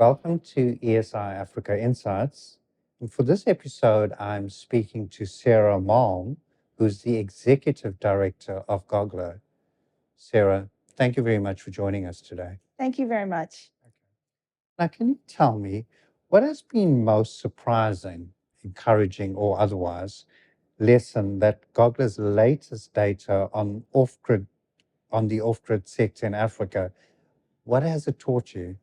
Welcome to ESI Africa Insights. And for this episode, I'm speaking to Sarah Malm, who's the Executive Director of GOGLA. Sarah, thank you very much for joining us today. Thank you very much. Now, can you tell me what has been most surprising, encouraging, or otherwise lesson that GOGLA's latest data on the off-grid sector in Africa, what has it taught you?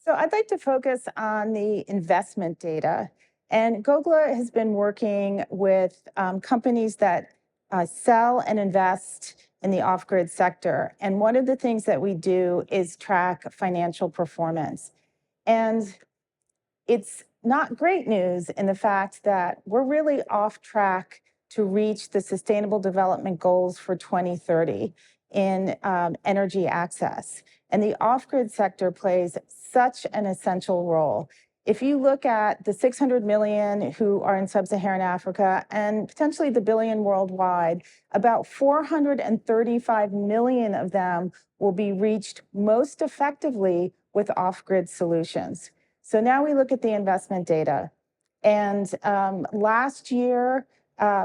So I'd like to focus on the investment data. And GOGLA has been working with companies that sell and invest in the off-grid sector. And one of the things that we do is track financial performance. And it's not great news in the fact that we're really off track to reach the Sustainable Development Goals for 2030 in energy access. And the off-grid sector plays such an essential role. If you look at the 600 million who are in sub-Saharan Africa and potentially the billion worldwide, about 435 million of them will be reached most effectively with off-grid solutions. So now we look at the investment data. And last year,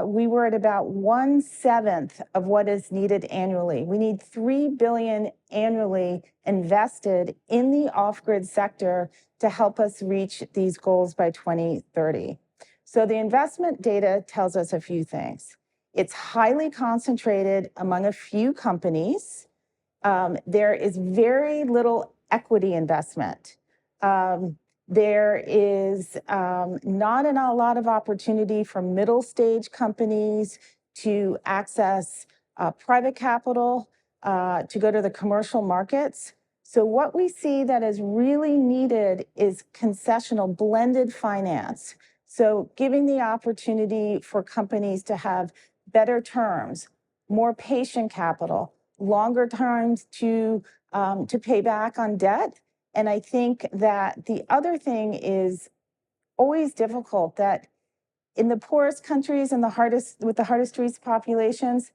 we were at about 1/7 of what is needed annually. We need 3 billion annually invested in the off-grid sector to help us reach these goals by 2030. So the investment data tells us a few things. It's highly concentrated among a few companies. There is very little equity investment. There is not a lot of opportunity for middle stage companies to access private capital, to go to the commercial markets. So what we see that is really needed is concessional blended finance. So giving the opportunity for companies to have better terms, more patient capital, longer times to pay back on debt. And I think that the other thing is always difficult, that in the poorest countries and with the hardest to reach populations,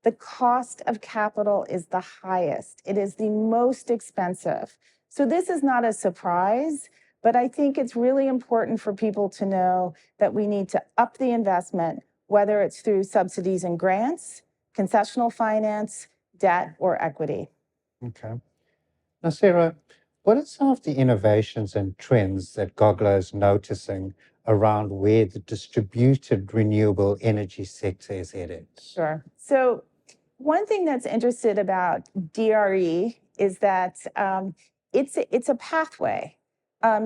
the cost of capital is the highest. It is the most expensive. So this is not a surprise, but I think it's really important for people to know that we need to up the investment, whether it's through subsidies and grants, concessional finance, debt, or equity. Okay. Now, Sarah, what are some of the innovations and trends that GOGLA is noticing around where the distributed renewable energy sector is headed? Sure. So one thing that's interesting about DRE is that it's a pathway.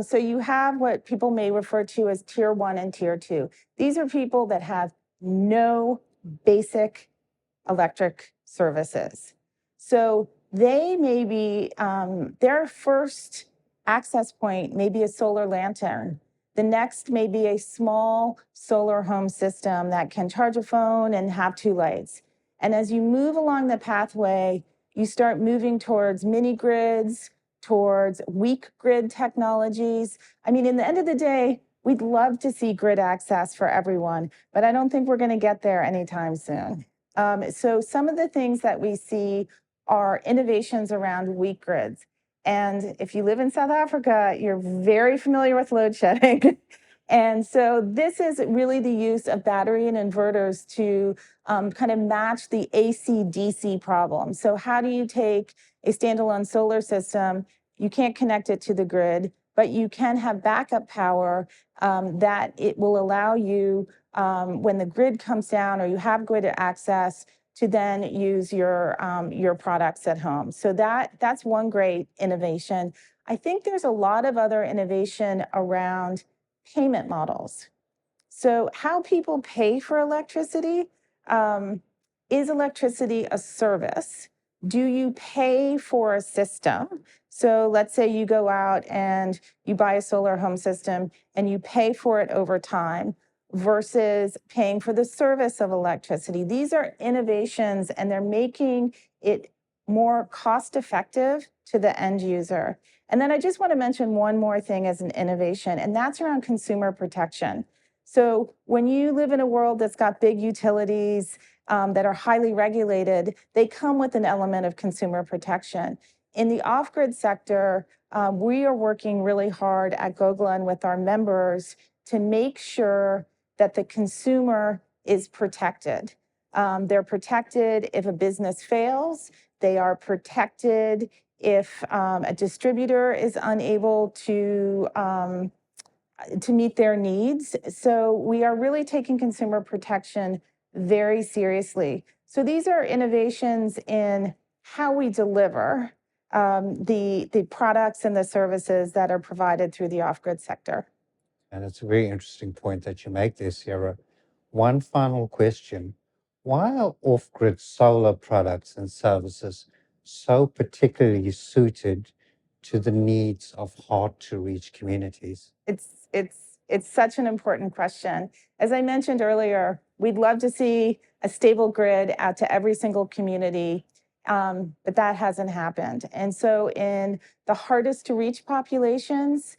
So you have what people may refer to as tier 1 and tier 2. These are people that have no basic electric services. So they may be, their first access point may be a solar lantern. The next may be a small solar home system that can charge a phone and have 2 lights. And as you move along the pathway, you start moving towards mini grids, towards weak grid technologies. I mean, in the end of the day, we'd love to see grid access for everyone, but I don't think we're going to get there anytime soon. So some of the things that we see are innovations around weak grids. And if you live in South Africa, you're very familiar with load shedding. And so this is really the use of battery and inverters to kind of match the AC-DC problem. So how do you take a standalone solar system, you can't connect it to the grid, but you can have backup power that it will allow you, when the grid comes down or you have grid access, to then use your products at home. So that's one great innovation. I think there's a lot of other innovation around payment models. So how people pay for electricity, is electricity a service? Do you pay for a system? So let's say you go out and you buy a solar home system and you pay for it over time versus paying for the service of electricity. These are innovations and they're making it more cost effective to the end user. And then I just want to mention one more thing as an innovation, and that's around consumer protection. So when you live in a world that's got big utilities that are highly regulated, they come with an element of consumer protection. In the off-grid sector, we are working really hard at GOGLA and with our members to make sure that the consumer is protected. They're protected if a business fails. They are protected if a distributor is unable to meet their needs. So we are really taking consumer protection very seriously. So these are innovations in how we deliver the products and the services that are provided through the off-grid sector. And it's a very interesting point that you make there, Sarah. One final question. Why are off-grid solar products and services so particularly suited to the needs of hard-to-reach communities? It's such an important question. As I mentioned earlier, we'd love to see a stable grid out to every single community, but that hasn't happened. And so in the hardest to reach populations,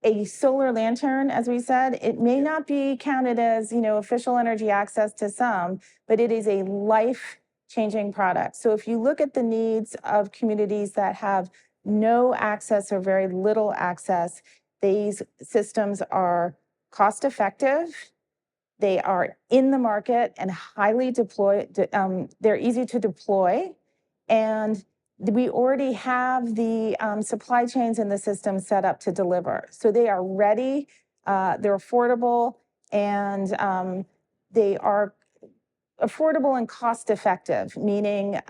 a solar lantern, as we said, it may not be counted as, official energy access to some, but it is a life-changing product. So if you look at the needs of communities that have no access or very little access, these systems are cost-effective, they are in the market and highly deployed, they're easy to deploy, and we already have the supply chains and the system set up to deliver. So they are ready, they're affordable, and they are affordable and cost-effective, meaning,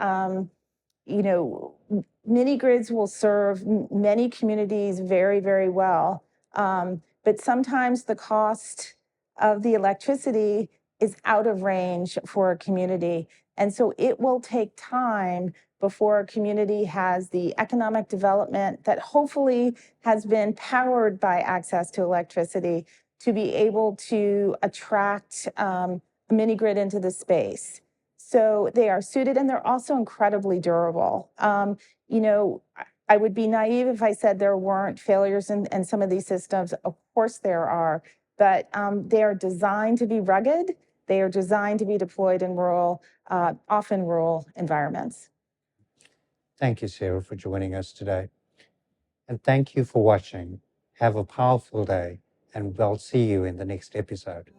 mini grids will serve many communities very, very well. But sometimes the cost of the electricity is out of range for a community. And so it will take time before a community has the economic development that hopefully has been powered by access to electricity to be able to attract a mini grid into the space. So they are suited, and they're also incredibly durable. I would be naive if I said there weren't failures in some of these systems. Of course there are, but they are designed to be rugged. They are designed to be deployed in rural, often rural environments. Thank you, Sarah, for joining us today. And thank you for watching. Have a powerful day, and we'll see you in the next episode.